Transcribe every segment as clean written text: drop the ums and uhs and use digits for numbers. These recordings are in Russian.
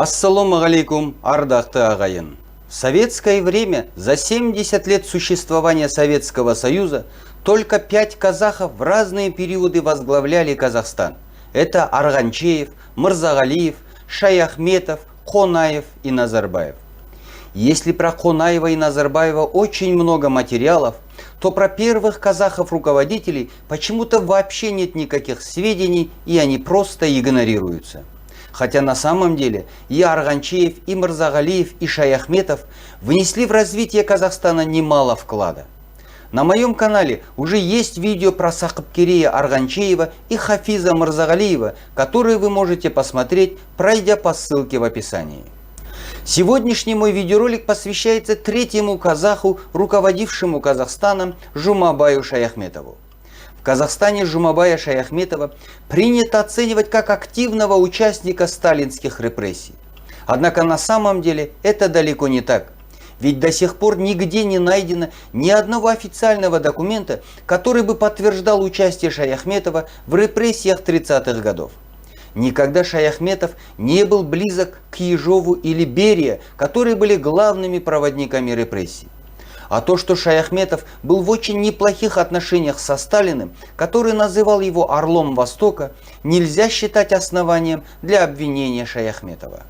Ассаламу алейкум, ардақты ағайын. В советское время, за 70 лет существования Советского Союза, только 5 казахов в разные периоды возглавляли Казахстан. Это Арганчеев, Мырзагалиев, Шаяхметов, Конаев и Назарбаев. Если про Конаева и Назарбаева очень много материалов, то про первых казахов-руководителей почему-то вообще нет никаких сведений, и они просто игнорируются. Хотя на самом деле и Арганчеев, и Мырзагалиев, и Шаяхметов внесли в развитие Казахстана немало вклада. На моем канале уже есть видео про Сақыпкерея Арганчеева и Хафиза Мырзагалиева, которые вы можете посмотреть, пройдя по ссылке в описании. Сегодняшний мой видеоролик посвящается третьему казаху, руководившему Казахстаном, Жумабаю Шаяхметову. В Казахстане Жумабая Шаяхметова принято оценивать как активного участника сталинских репрессий. Однако на самом деле это далеко не так. Ведь до сих пор нигде не найдено ни одного официального документа, который бы подтверждал участие Шаяхметова в репрессиях 30-х годов. Никогда Шаяхметов не был близок к Ежову или Берия, которые были главными проводниками репрессий. А то, что Шаяхметов был в очень неплохих отношениях со Сталиным, который называл его «Орлом Востока», нельзя считать основанием для обвинения Шаяхметова.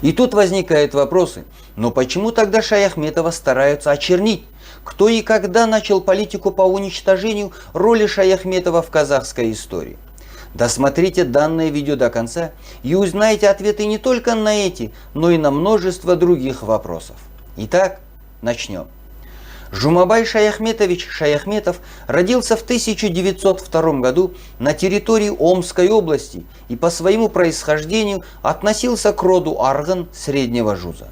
И тут возникают вопросы, но почему тогда Шаяхметова стараются очернить? Кто и когда начал политику по уничтожению роли Шаяхметова в казахской истории? Досмотрите данное видео до конца и узнаете ответы не только на эти, но и на множество других вопросов. Итак, начнем. Жумабай Шаяхметович Шаяхметов родился в 1902 году на территории Омской области и по своему происхождению относился к роду Арган Среднего Жуза.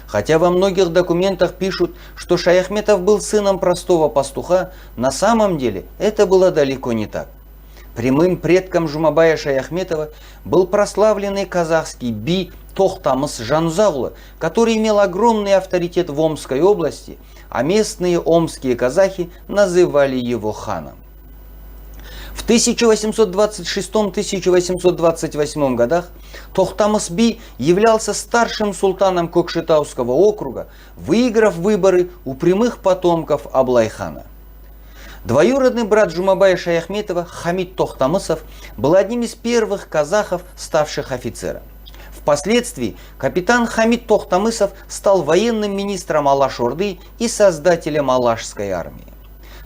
Хотя во многих документах пишут, что Шаяхметов был сыном простого пастуха, на самом деле это было далеко не так. Прямым предком Жумабая Шаяхметова был прославленный казахский би Тохтамыс Жанузаглы, который имел огромный авторитет в Омской области, а местные омские казахи называли его ханом. В 1826-1828 годах Тохтамыс би являлся старшим султаном Кокшетауского округа, выиграв выборы у прямых потомков Аблайхана. Двоюродный брат Жумабая Шаяхметова Хамид Тохтамысов был одним из первых казахов, ставших офицером. Впоследствии капитан Хамид Тохтамысов стал военным министром Алаш-Орды и создателем Алашской армии.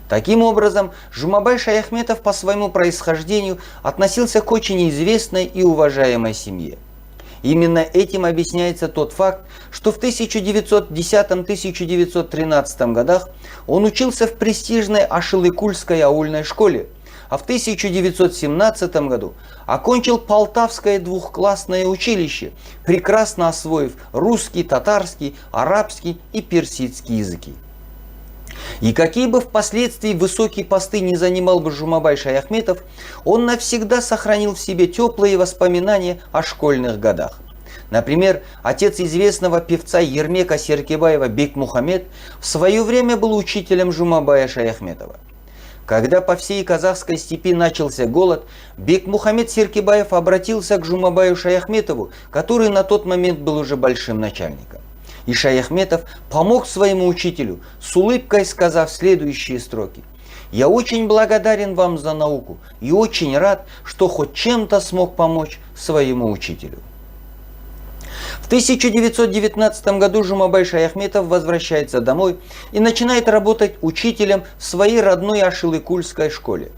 Таким образом, Жумабай Шаяхметов по своему происхождению относился к очень известной и уважаемой семье. Именно этим объясняется тот факт, что в 1910-1913 годах он учился в престижной Ашылыкульской аульной школе, а в 1917 году окончил Полтавское двухклассное училище, прекрасно освоив русский, татарский, арабский и персидский языки. И какие бы впоследствии высокие посты не занимал бы Жумабай Шаяхметов, он навсегда сохранил в себе теплые воспоминания о школьных годах. Например, отец известного певца Ермека Серкебаева Бекмухамед в свое время был учителем Жумабая Шаяхметова. Когда по всей казахской степи начался голод, Бекмухамед Серкебаев обратился к Жумабаю Шаяхметову, который на тот момент был уже большим начальником. И Шаяхметов помог своему учителю, с улыбкой сказав следующие строки: «Я очень благодарен вам за науку и очень рад, что хоть чем-то смог помочь своему учителю». В 1919 году Жумабай Шаяхметов возвращается домой и начинает работать учителем в своей родной Ашылыкульской школе.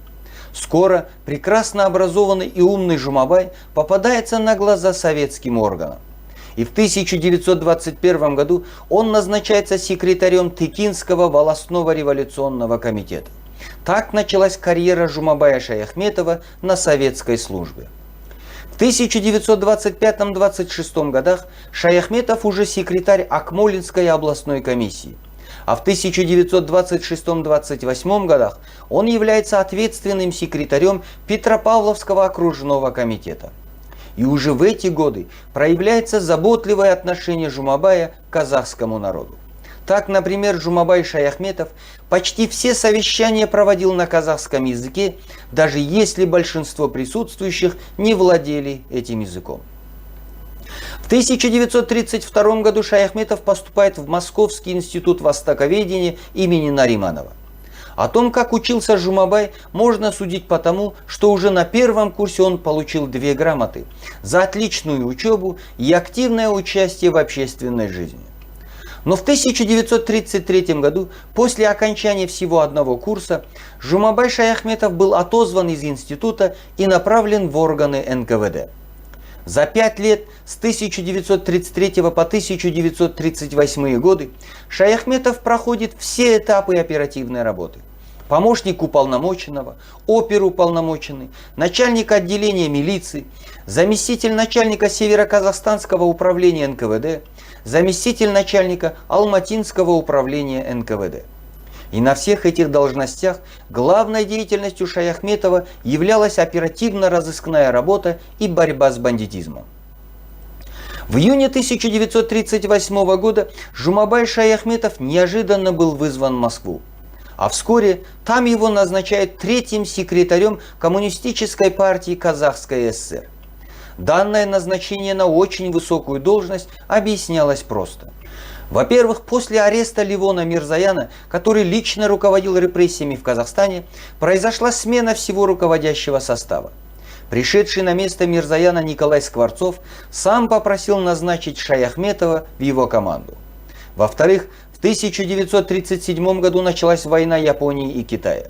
Скоро прекрасно образованный и умный Жумабай попадается на глаза советским органам. И в 1921 году он назначается секретарем Тыкинского волостного революционного комитета. Так началась карьера Жумабая Шаяхметова на советской службе. В 1925-26 годах Шаяхметов уже секретарь Акмолинской областной комиссии. А в 1926-28 годах он является ответственным секретарем Петропавловского окружного комитета. И уже в эти годы проявляется заботливое отношение Жумабая к казахскому народу. Так, например, Жумабай Шаяхметов почти все совещания проводил на казахском языке, даже если большинство присутствующих не владели этим языком. 1932 году Шаяхметов поступает в Московский институт востоковедения имени Нариманова. О том, как учился Жумабай, можно судить по тому, что уже на первом курсе он получил 2 грамоты за отличную учебу и активное участие в общественной жизни. Но в 1933 году, после окончания всего одного курса, Жумабай Шаяхметов был отозван из института и направлен в органы НКВД. За 5 лет с 1933 по 1938 годы Шаяхметов проходит все этапы оперативной работы. Помощник уполномоченного, оперуполномоченный, начальник отделения милиции, заместитель начальника Североказахстанского управления НКВД, заместитель начальника Алматинского управления НКВД. И на всех этих должностях главной деятельностью Шаяхметова являлась оперативно-розыскная работа и борьба с бандитизмом. В июне 1938 года Жумабай Шаяхметов неожиданно был вызван в Москву. А вскоре там его назначают 3-м секретарем Коммунистической партии Казахской ССР. Данное назначение на очень высокую должность объяснялось просто. Во-первых, после ареста Левона Мирзояна, который лично руководил репрессиями в Казахстане, произошла смена всего руководящего состава. Пришедший на место Мирзояна Николай Скворцов сам попросил назначить Шаяхметова в его команду. Во-вторых, в 1937 году началась война Японии и Китая.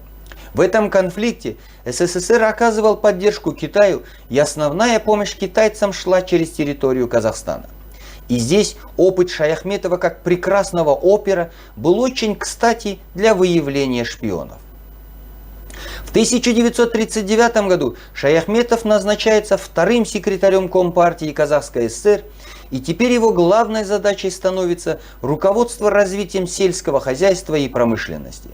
В этом конфликте СССР оказывал поддержку Китаю, и основная помощь китайцам шла через территорию Казахстана. И здесь опыт Шаяхметова как прекрасного опера был очень кстати для выявления шпионов. В 1939 году Шаяхметов назначается 2-м секретарем Компартии Казахской ССР, и теперь его главной задачей становится руководство развитием сельского хозяйства и промышленности.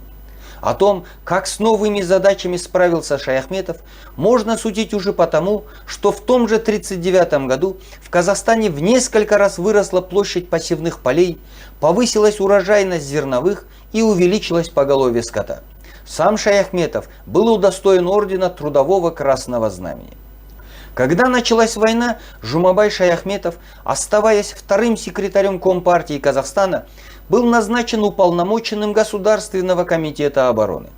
О том, как с новыми задачами справился Шаяхметов, можно судить уже потому, что в том же 1939 году в Казахстане в несколько раз выросла площадь посевных полей, повысилась урожайность зерновых и увеличилось поголовье скота. Сам Шаяхметов был удостоен ордена Трудового Красного Знамени. Когда началась война, Жумабай Шаяхметов, оставаясь 2-м секретарем Компартии Казахстана, был назначен уполномоченным Государственного комитета обороны.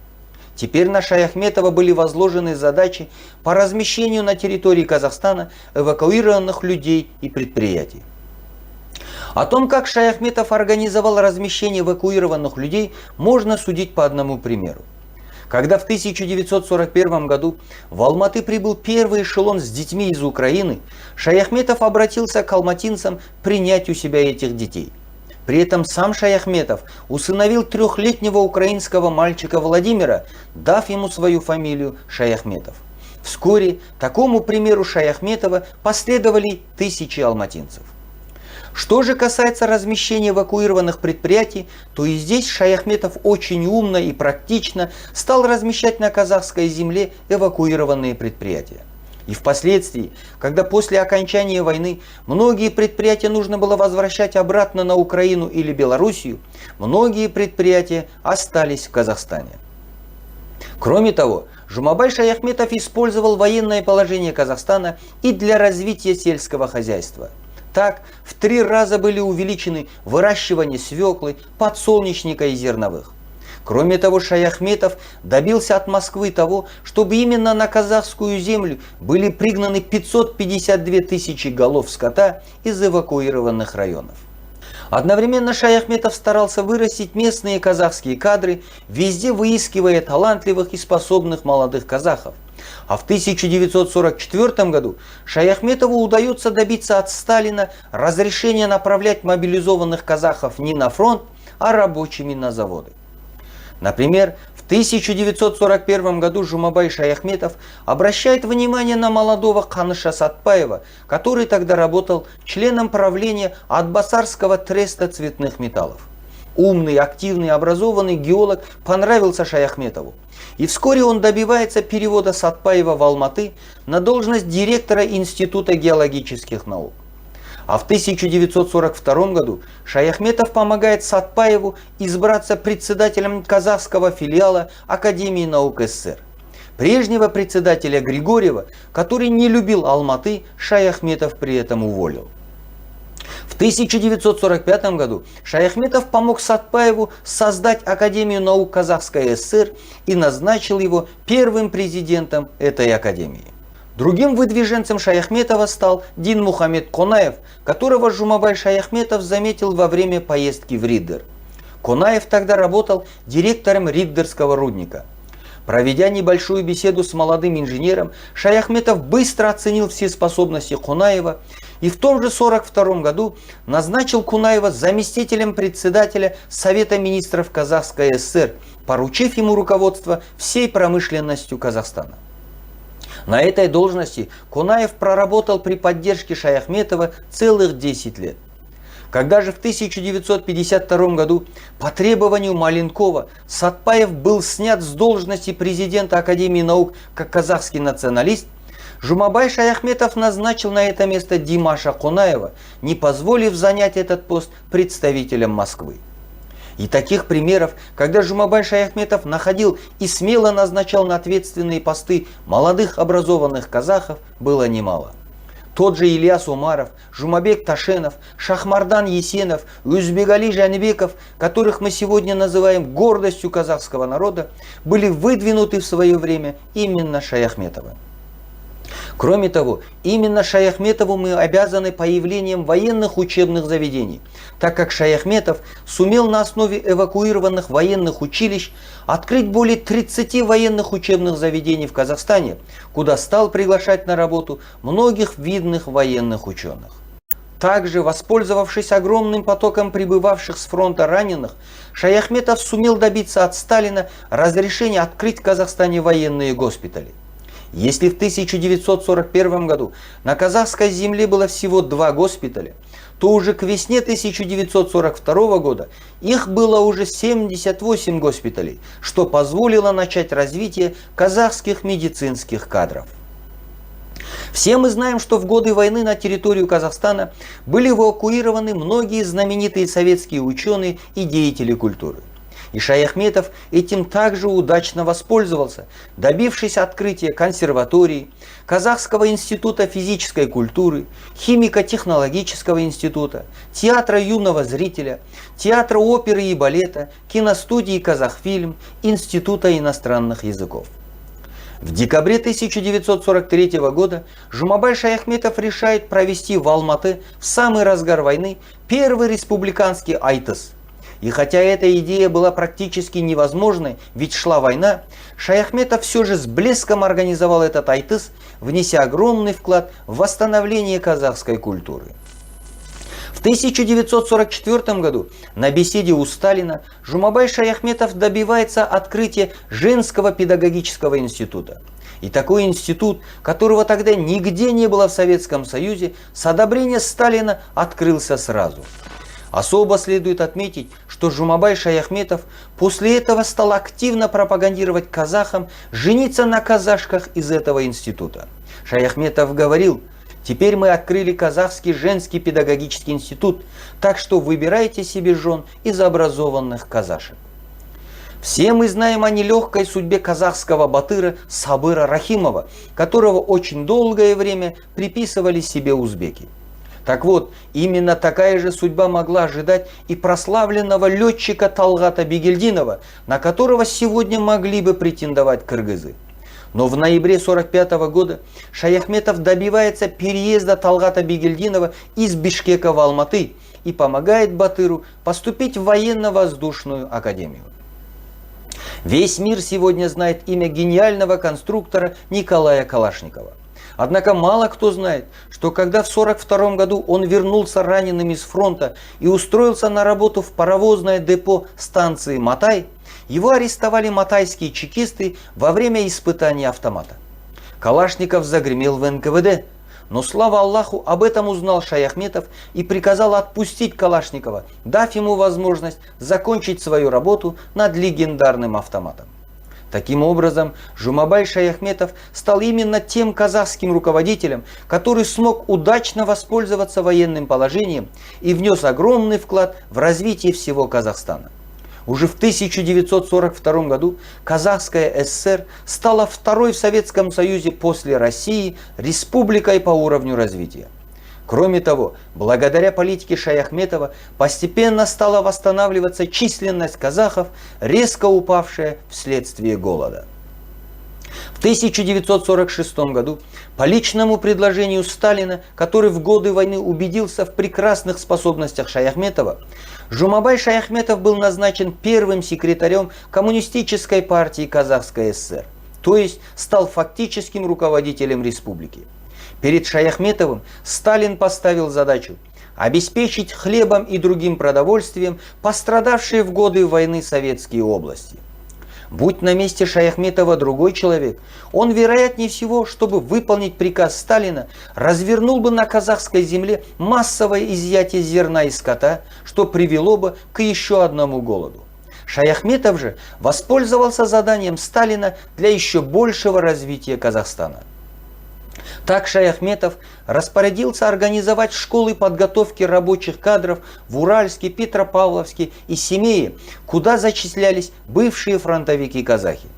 Теперь на Шаяхметова были возложены задачи по размещению на территории Казахстана эвакуированных людей и предприятий. О том, как Шаяхметов организовал размещение эвакуированных людей, можно судить по одному примеру. Когда в 1941 году в Алматы прибыл первый эшелон с детьми из Украины, Шаяхметов обратился к алматинцам принять у себя этих детей. При этом сам Шаяхметов усыновил 3-летнего украинского мальчика Владимира, дав ему свою фамилию Шаяхметов. Вскоре такому примеру Шаяхметова последовали тысячи алматинцев. Что же касается размещения эвакуированных предприятий, то и здесь Шаяхметов очень умно и практично стал размещать на казахской земле эвакуированные предприятия. И впоследствии, когда после окончания войны многие предприятия нужно было возвращать обратно на Украину или Белоруссию, многие предприятия остались в Казахстане. Кроме того, Жумабай Шаяхметов использовал военное положение Казахстана и для развития сельского хозяйства. Так, в 3 раза были увеличены выращивание свеклы, подсолнечника и зерновых. Кроме того, Шаяхметов добился от Москвы того, чтобы именно на казахскую землю были пригнаны 552 тысячи голов скота из эвакуированных районов. Одновременно Шаяхметов старался вырастить местные казахские кадры, везде выискивая талантливых и способных молодых казахов. А в 1944 году Шаяхметову удается добиться от Сталина разрешения направлять мобилизованных казахов не на фронт, а рабочими на заводы. Например, в 1941 году Жумабай Шаяхметов обращает внимание на молодого Каныша Сатпаева, который тогда работал членом правления Атбасарского треста цветных металлов. Умный, активный, образованный геолог понравился Шаяхметову. И вскоре он добивается перевода Сатпаева в Алматы на должность директора Института геологических наук. А в 1942 году Шаяхметов помогает Сатпаеву избраться председателем казахского филиала Академии наук СССР. Прежнего председателя Григорьева, который не любил Алматы, Шаяхметов при этом уволил. В 1945 году Шаяхметов помог Сатпаеву создать Академию наук Казахской ССР и назначил его первым президентом этой академии. Другим выдвиженцем Шаяхметова стал Динмухамед Конаев, которого Жумабай Шаяхметов заметил во время поездки в Риддер. Конаев тогда работал директором Риддерского рудника. Проведя небольшую беседу с молодым инженером, Шаяхметов быстро оценил все способности Конаева и в том же 1942 году назначил Конаева заместителем председателя Совета министров Казахской ССР, поручив ему руководство всей промышленностью Казахстана. На этой должности Конаев проработал при поддержке Шаяхметова целых 10 лет. Когда же в 1952 году по требованию Маленкова Сатпаев был снят с должности президента Академии наук как казахский националист, Жумабай Шаяхметов назначил на это место Димаша Конаева, не позволив занять этот пост представителем Москвы. И таких примеров, когда Жумабай Шаяхметов находил и смело назначал на ответственные посты молодых образованных казахов, было немало. Тот же Ильяс Умаров, Жумабек Ташенов, Шахмардан Есенов, Узбегали Жанибеков, которых мы сегодня называем гордостью казахского народа, были выдвинуты в свое время именно Шаяхметовым. Кроме того, именно Шаяхметову мы обязаны появлением военных учебных заведений, так как Шаяхметов сумел на основе эвакуированных военных училищ открыть более 30 военных учебных заведений в Казахстане, куда стал приглашать на работу многих видных военных ученых. Также, воспользовавшись огромным потоком прибывавших с фронта раненых, Шаяхметов сумел добиться от Сталина разрешения открыть в Казахстане военные госпитали. Если в 1941 году на казахской земле было всего 2 госпиталя, то уже к весне 1942 года их было уже 78 госпиталей, что позволило начать развитие казахских медицинских кадров. Все мы знаем, что в годы войны на территорию Казахстана были эвакуированы многие знаменитые советские ученые и деятели культуры. И Шаяхметов этим также удачно воспользовался, добившись открытия консерватории, Казахского института физической культуры, Химико-технологического института, театра юного зрителя, театра оперы и балета, киностудии «Казахфильм», Института иностранных языков. В декабре 1943 года Жумабай Шаяхметов решает провести в Алматы в самый разгар войны первый республиканский айтыс. И хотя эта идея была практически невозможной, ведь шла война, Шаяхметов все же с блеском организовал этот айтыс, внеся огромный вклад в восстановление казахской культуры. В 1944 году на беседе у Сталина Жумабай Шаяхметов добивается открытия женского педагогического института. И такой институт, которого тогда нигде не было в Советском Союзе, с одобрения Сталина открылся сразу. Особо следует отметить, что Жумабай Шаяхметов после этого стал активно пропагандировать казахам жениться на казашках из этого института. Шаяхметов говорил: «Теперь мы открыли казахский женский педагогический институт, так что выбирайте себе жен из образованных казашек». Все мы знаем о нелегкой судьбе казахского батыра Сабыра Рахимова, которого очень долгое время приписывали себе узбеки. Так вот, именно такая же судьба могла ожидать и прославленного летчика Талгата Бигельдинова, на которого сегодня могли бы претендовать кыргызы. Но в ноябре 1945 года Шаяхметов добивается переезда Талгата Бигельдинова из Бишкека в Алматы и помогает батыру поступить в военно-воздушную академию. Весь мир сегодня знает имя гениального конструктора Николая Калашникова. Однако мало кто знает, что когда в 1942 году он вернулся раненым из фронта и устроился на работу в паровозное депо станции Матай, его арестовали матайские чекисты во время испытания автомата. Калашников загремел в НКВД, но, слава Аллаху, об этом узнал Шаяхметов и приказал отпустить Калашникова, дав ему возможность закончить свою работу над легендарным автоматом. Таким образом, Жумабай Шаяхметов стал именно тем казахским руководителем, который смог удачно воспользоваться военным положением и внес огромный вклад в развитие всего Казахстана. Уже в 1942 году Казахская ССР стала второй в Советском Союзе после России республикой по уровню развития. Кроме того, благодаря политике Шаяхметова постепенно стала восстанавливаться численность казахов, резко упавшая вследствие голода. В 1946 году по личному предложению Сталина, который в годы войны убедился в прекрасных способностях Шаяхметова, Жумабай Шаяхметов был назначен первым секретарем Коммунистической партии Казахской ССР, то есть стал фактическим руководителем республики. Перед Шаяхметовым Сталин поставил задачу обеспечить хлебом и другим продовольствием пострадавшие в годы войны советские области. Будь на месте Шаяхметова другой человек, он, вероятнее всего, чтобы выполнить приказ Сталина, развернул бы на казахской земле массовое изъятие зерна и скота, что привело бы к еще одному голоду. Шаяхметов же воспользовался заданием Сталина для еще большего развития Казахстана. Так Шаяхметов распорядился организовать школы подготовки рабочих кадров в Уральске, Петропавловске и Семее, куда зачислялись бывшие фронтовики-казахи.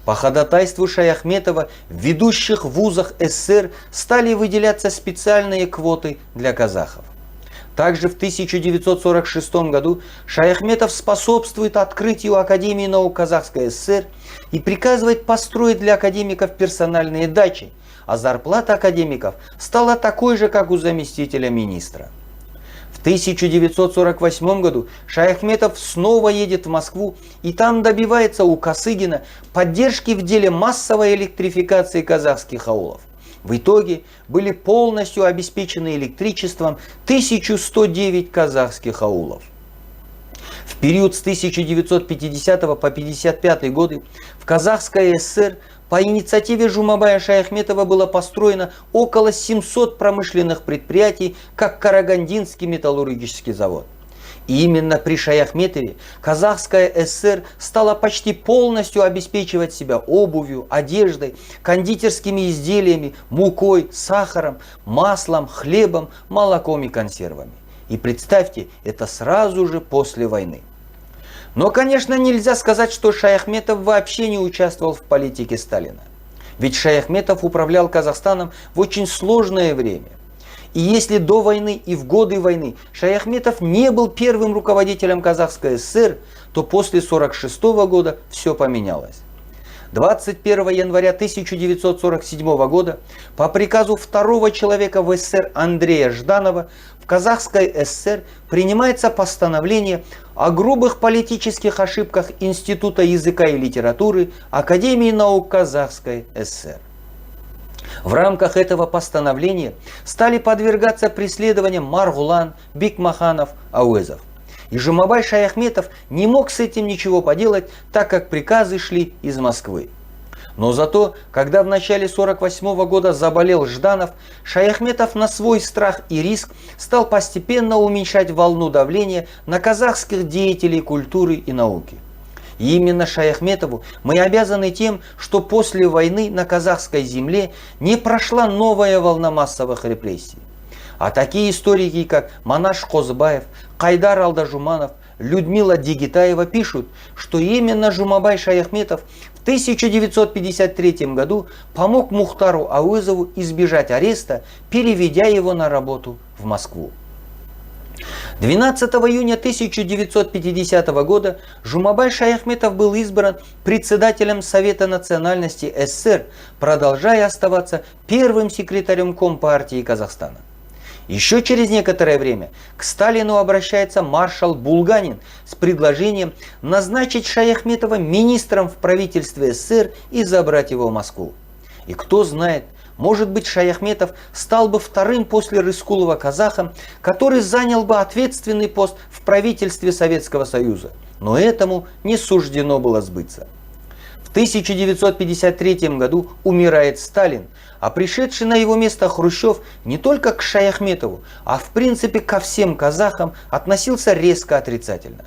По ходатайству Шаяхметова в ведущих вузах СССР стали выделяться специальные квоты для казахов. Также в 1946 году Шаяхметов способствует открытию Академии наук Казахской ССР и приказывает построить для академиков персональные дачи, а зарплата академиков стала такой же, как у заместителя министра. В 1948 году Шаяхметов снова едет в Москву и там добивается у Косыгина поддержки в деле массовой электрификации казахских аулов. В итоге были полностью обеспечены электричеством 1109 казахских аулов. В период с 1950 по 1955 годы в Казахской ССР по инициативе Жумабая Шаяхметова было построено около 700 промышленных предприятий, как Карагандинский металлургический завод. И именно при Шаяхметове Казахская ССР стала почти полностью обеспечивать себя обувью, одеждой, кондитерскими изделиями, мукой, сахаром, маслом, хлебом, молоком и консервами. И представьте, это сразу же после войны. Но, конечно, нельзя сказать, что Шаяхметов вообще не участвовал в политике Сталина. Ведь Шаяхметов управлял Казахстаном в очень сложное время. И если до войны и в годы войны Шаяхметов не был первым руководителем Казахской ССР, то после 1946 года все поменялось. 21 января 1947 года по приказу второго человека в СССР Андрея Жданова в Казахской ССР принимается постановление о грубых политических ошибках Института языка и литературы Академии наук Казахской ССР. В рамках этого постановления стали подвергаться преследованиям Маргулан, Бикмаханов, Ауэзов. И Жумабай Шаяхметов не мог с этим ничего поделать, так как приказы шли из Москвы. Но зато, когда в начале 1948 года заболел Жданов, Шаяхметов на свой страх и риск стал постепенно уменьшать волну давления на казахских деятелей культуры и науки. И именно Шаяхметову мы обязаны тем, что после войны на казахской земле не прошла новая волна массовых репрессий. А такие историки, как Манаш Козбаев, Кайдар Алдажуманов, Людмила Дигитаева пишут, что именно Жумабай Шаяхметов в 1953 году помог Мухтару Ауэзову избежать ареста, переведя его на работу в Москву. 12 июня 1950 года Жумабай Шаяхметов был избран председателем Совета национальности СССР, продолжая оставаться первым секретарем Компартии Казахстана. Еще через некоторое время к Сталину обращается маршал Булганин с предложением назначить Шаяхметова министром в правительстве СССР и забрать его в Москву. И кто знает, может быть, Шаяхметов стал бы вторым после Рыскулова казахом, который занял бы ответственный пост в правительстве Советского Союза. Но этому не суждено было сбыться. В 1953 году умирает Сталин, а пришедший на его место Хрущев не только к Шаяхметову, а в принципе ко всем казахам относился резко отрицательно.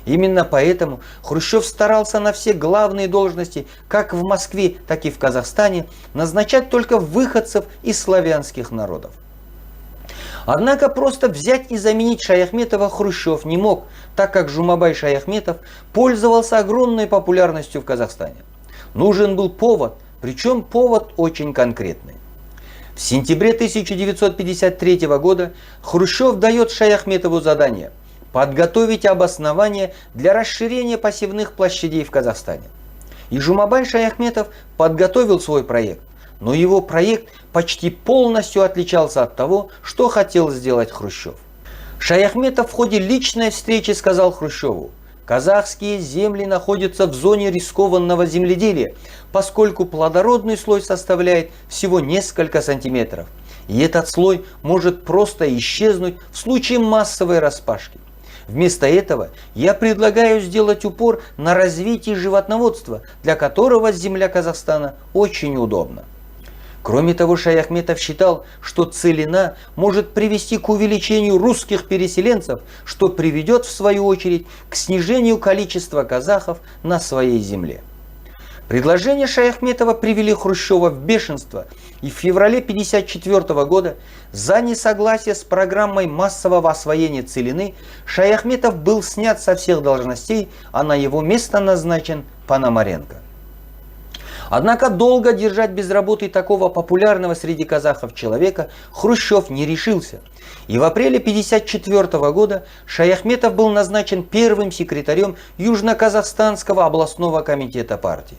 Именно поэтому Хрущев старался на все главные должности, как в Москве, так и в Казахстане, назначать только выходцев из славянских народов. Однако просто взять и заменить Шаяхметова Хрущев не мог, так как Жумабай Шаяхметов пользовался огромной популярностью в Казахстане. Нужен был повод, причем повод очень конкретный. В сентябре 1953 года Хрущев дает Шаяхметову задание подготовить обоснование для расширения посевных площадей в Казахстане. И Жумабай Шаяхметов подготовил свой проект, но его проект почти полностью отличался от того, что хотел сделать Хрущев. Шаяхметов в ходе личной встречи сказал Хрущеву: «Казахские земли находятся в зоне рискованного земледелия, поскольку плодородный слой составляет всего несколько сантиметров, и этот слой может просто исчезнуть в случае массовой распашки. Вместо этого я предлагаю сделать упор на развитие животноводства, для которого земля Казахстана очень удобна». Кроме того, Шаяхметов считал, что целина может привести к увеличению русских переселенцев, что приведет в свою очередь к снижению количества казахов на своей земле. Предложения Шаяхметова привели Хрущева в бешенство, и в феврале 1954 года за несогласие с программой массового освоения целины Шаяхметов был снят со всех должностей, а на его место назначен Пономаренко. Однако долго держать без работы такого популярного среди казахов человека Хрущев не решился. И в апреле 1954 года Шаяхметов был назначен первым секретарем Южно-Казахстанского областного комитета партии.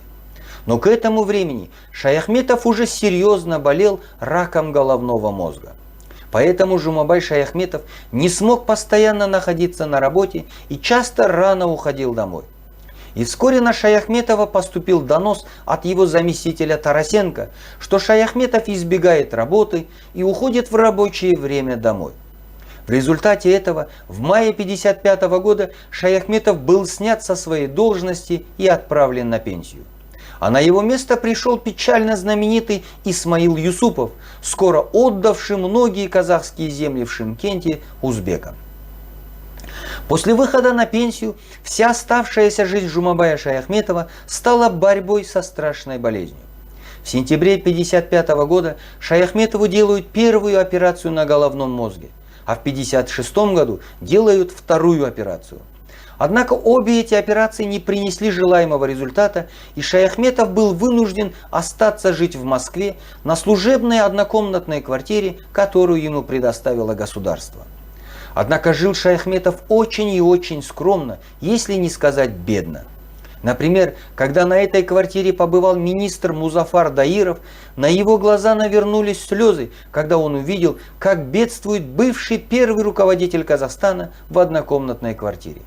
Но к этому времени Шаяхметов уже серьезно болел раком головного мозга. Поэтому Жумабай Шаяхметов не смог постоянно находиться на работе и часто рано уходил домой. И вскоре на Шаяхметова поступил донос от его заместителя Тарасенко, что Шаяхметов избегает работы и уходит в рабочее время домой. В результате этого в мае 1955 года Шаяхметов был снят со своей должности и отправлен на пенсию. А на его место пришел печально знаменитый Исмаил Юсупов, скоро отдавший многие казахские земли в Шымкенте узбекам. После выхода на пенсию вся оставшаяся жизнь Жумабая Шаяхметова стала борьбой со страшной болезнью. В сентябре 1955 года Шаяхметову делают первую операцию на головном мозге, а в 1956 году делают вторую операцию. Однако обе эти операции не принесли желаемого результата, и Шаяхметов был вынужден остаться жить в Москве на служебной однокомнатной квартире, которую ему предоставило государство. Однако жил Шаяхметов очень и очень скромно, если не сказать бедно. Например, когда на этой квартире побывал министр Музафар Даиров, на его глаза навернулись слезы, когда он увидел, как бедствует бывший первый руководитель Казахстана в однокомнатной квартире.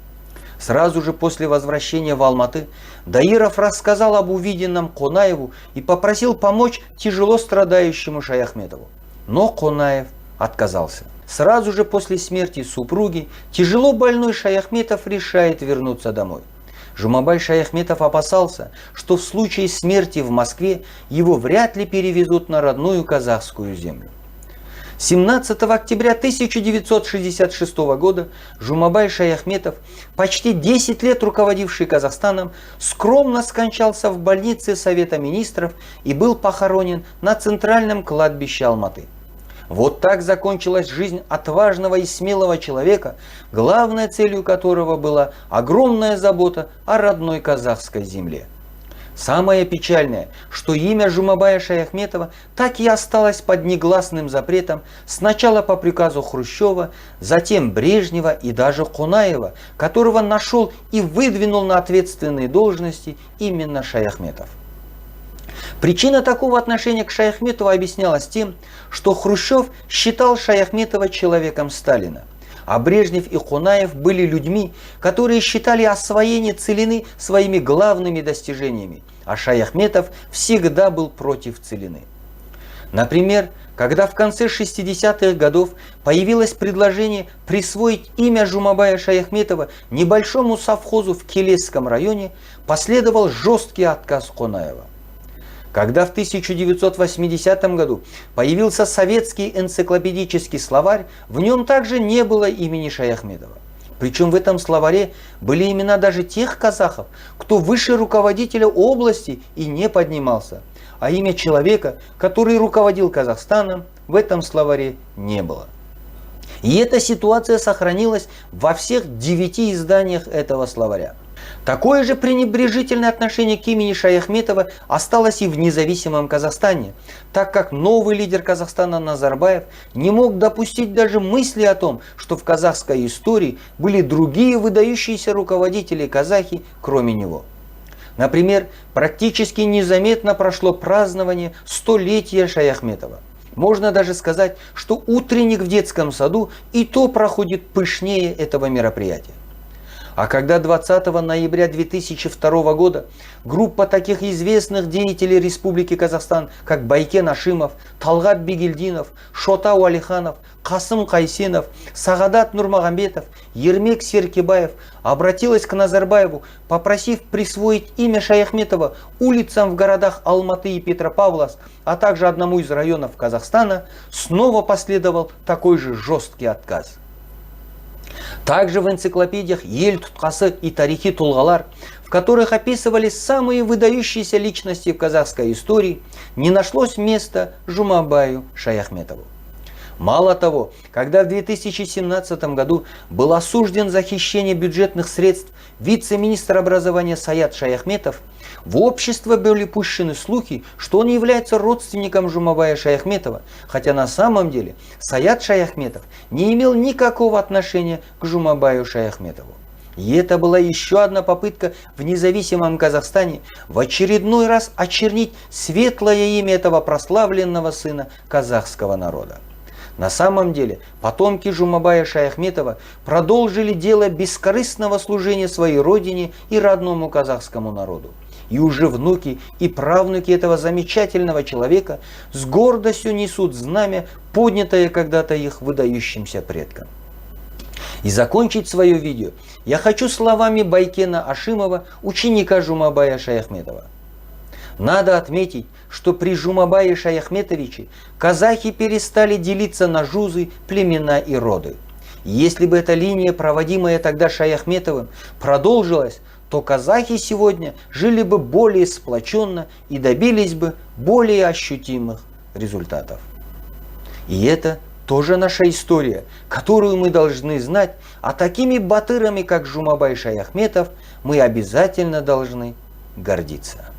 Сразу же после возвращения в Алматы Даиров рассказал об увиденном Конаеву и попросил помочь тяжело страдающему Шаяхметову. Но Конаев отказался. Сразу же после смерти супруги тяжело больной Шаяхметов решает вернуться домой. Жумабай Шаяхметов опасался, что в случае смерти в Москве его вряд ли перевезут на родную казахскую землю. 17 октября 1966 года Жумабай Шаяхметов, почти 10 лет руководивший Казахстаном, скромно скончался в больнице Совета Министров и был похоронен на центральном кладбище Алматы. Вот так закончилась жизнь отважного и смелого человека, главной целью которого была огромная забота о родной казахской земле. Самое печальное, что имя Жумабая Шаяхметова так и осталось под негласным запретом сначала по приказу Хрущева, затем Брежнева и даже Конаева, которого нашел и выдвинул на ответственные должности именно Шаяхметов. Причина такого отношения к Шаяхметову объяснялась тем, что Хрущев считал Шаяхметова человеком Сталина, а Брежнев и Конаев были людьми, которые считали освоение целины своими главными достижениями, а Шаяхметов всегда был против целины. Например, когда в конце 60-х годов появилось предложение присвоить имя Жумабая Шаяхметова небольшому совхозу в Келесском районе, последовал жесткий отказ Конаева. Когда в 1980 году появился советский энциклопедический словарь, в нем также не было имени Шаяхметова. Причем в этом словаре были имена даже тех казахов, кто выше руководителя области и не поднимался. А имя человека, который руководил Казахстаном, в этом словаре не было. И эта ситуация сохранилась во всех 9 изданиях этого словаря. Такое же пренебрежительное отношение к имени Шаяхметова осталось и в независимом Казахстане, так как новый лидер Казахстана Назарбаев не мог допустить даже мысли о том, что в казахской истории были другие выдающиеся руководители казахи, кроме него. Например, практически незаметно прошло празднование столетия Шаяхметова. Можно даже сказать, что утренник в детском саду и то проходит пышнее этого мероприятия. А когда 20 ноября 2002 года группа таких известных деятелей Республики Казахстан, как Байкен Ашимов, Талгат Бигелдинов, Шота Уалиханов, Касым Кайсенов, Сагадат Нурмагомедов, Ермек Серкебаев обратилась к Назарбаеву, попросив присвоить имя Шаяхметова улицам в городах Алматы и Петропавловск, а также одному из районов Казахстана, снова последовал такой же жесткий отказ. Также в энциклопедиях Ел Туткасы и Тарихи Тулгалар, в которых описывались самые выдающиеся личности в казахской истории, не нашлось места Жумабаю Шаяхметову. Мало того, когда в 2017 году был осужден за хищение бюджетных средств вице-министр образования Саят Шаяхметов, в общество были пущены слухи, что он является родственником Жумабая Шаяхметова, хотя на самом деле Саят Шаяхметов не имел никакого отношения к Жумабаю Шаяхметову. И это была еще одна попытка в независимом Казахстане в очередной раз очернить светлое имя этого прославленного сына казахского народа. На самом деле, потомки Жумабая Шаяхметова продолжили дело бескорыстного служения своей родине и родному казахскому народу. И уже внуки и правнуки этого замечательного человека с гордостью несут знамя, поднятое когда-то их выдающимся предкам. И закончить свое видео я хочу словами Байкена Ашимова, ученика Жумабая Шаяхметова. Надо отметить, что при Жумабае Шаяхметовиче казахи перестали делиться на жузы, племена и роды. Если бы эта линия, проводимая тогда Шаяхметовым, продолжилась, то казахи сегодня жили бы более сплоченно и добились бы более ощутимых результатов. И это тоже наша история, которую мы должны знать, а такими батырами, как Жумабай Шаяхметов, мы обязательно должны гордиться.